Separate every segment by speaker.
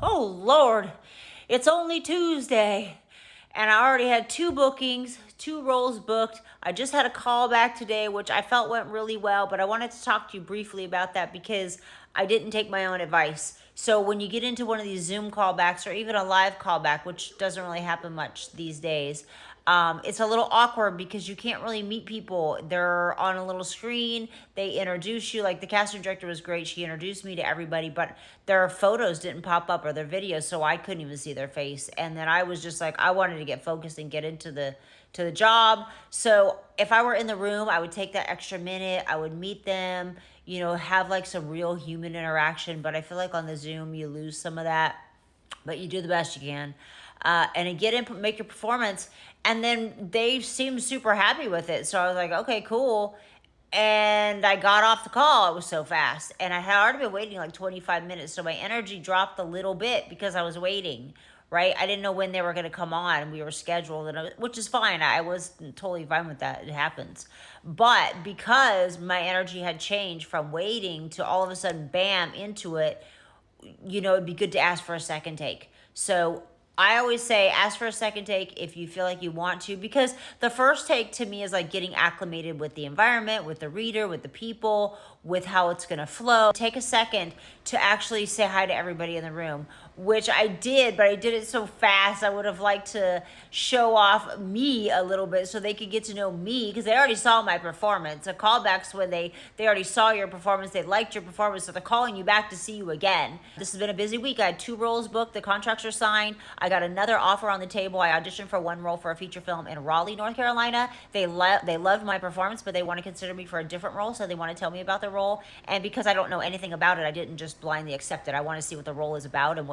Speaker 1: Oh, Lord. It's only Tuesday. And I already had 2 bookings, 2 roles booked. I just had a call back today, which I felt went really well, but I wanted to talk to you briefly about that because I didn't take my own advice. So when you get into one of these Zoom callbacks or even a live callback, which doesn't really happen much these days, it's a little awkward because you can't really meet people. They're on a little screen. They introduce you. Like the casting director was great. She introduced me to everybody, but their photos didn't pop up or their videos, so I couldn't even see their face. And then I was just like, I wanted to get focused and get into the job. So if I were in the room, I would take that extra minute. I would meet them, have like some real human interaction. But I feel like on the Zoom, you lose some of that, but you do the best you can. And get in, make your performance. And then they seemed super happy with it. So I was like, okay, cool. And I got off the call. It was so fast. And I had already been waiting like 25 minutes. So my energy dropped a little bit because I was waiting, right? I didn't know when they were going to come on. We were scheduled, which is fine. I was totally fine with that. It happens. But because my energy had changed from waiting to all of a sudden, bam, into it, it'd be good to ask for a second take. So I always say ask for a second take if you feel like you want to, because the first take to me is like getting acclimated with the environment, with the reader, with the people, with how it's going to flow. Take a second to actually say hi to everybody in the room, which I did, but I did it so fast. I would have liked to show off me a little bit so they could get to know me, because they already saw my performance. A callback's when they already saw your performance, they liked your performance, so they're calling you back to see you again. This has been a busy week. I had 2 roles booked, the contracts are signed. I got another offer on the table. I auditioned for 1 role for a feature film in Raleigh, North Carolina. They loved my performance, but they want to consider me for a different role, so they want to tell me about the role. And because I don't know anything about it, I didn't just blindly accept it. I want to see what the role is about and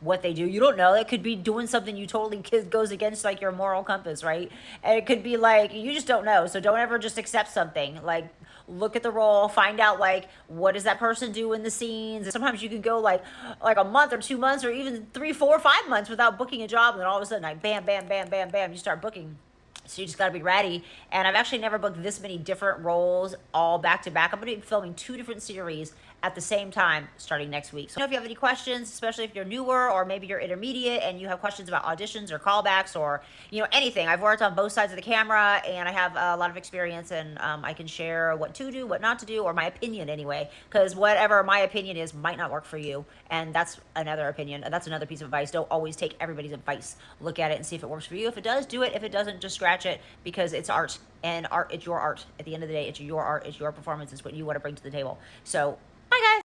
Speaker 1: what they do. You don't know. It could be doing something you totally goes against like your moral compass, right? And it could be like you just don't know. So don't ever just accept something. Like look at the role, find out like what does that person do in the scenes. And sometimes you can go like a month or 2 months or even 3, 4, 5 months without booking a job, and then all of a sudden like bam, bam, bam, bam, bam, you start booking. So you just got to be ready. And I've actually never booked this many different roles all back to back. I'm going to be filming 2 different series at the same time starting next week. So if you have any questions, especially if you're newer or maybe you're intermediate and you have questions about auditions or callbacks or anything, I've worked on both sides of the camera and I have a lot of experience, and I can share what to do, what not to do, or my opinion anyway, because whatever my opinion is might not work for you, and that's another opinion. That's another piece of advice. Don't always take everybody's advice. Look at it and see if it works for you. If it does, do it. If it doesn't, just scratch it, because it's art, and art, it's your art. At the end of the day, it's your art, it's your performance, it's what you want to bring to the table. So bye, guys.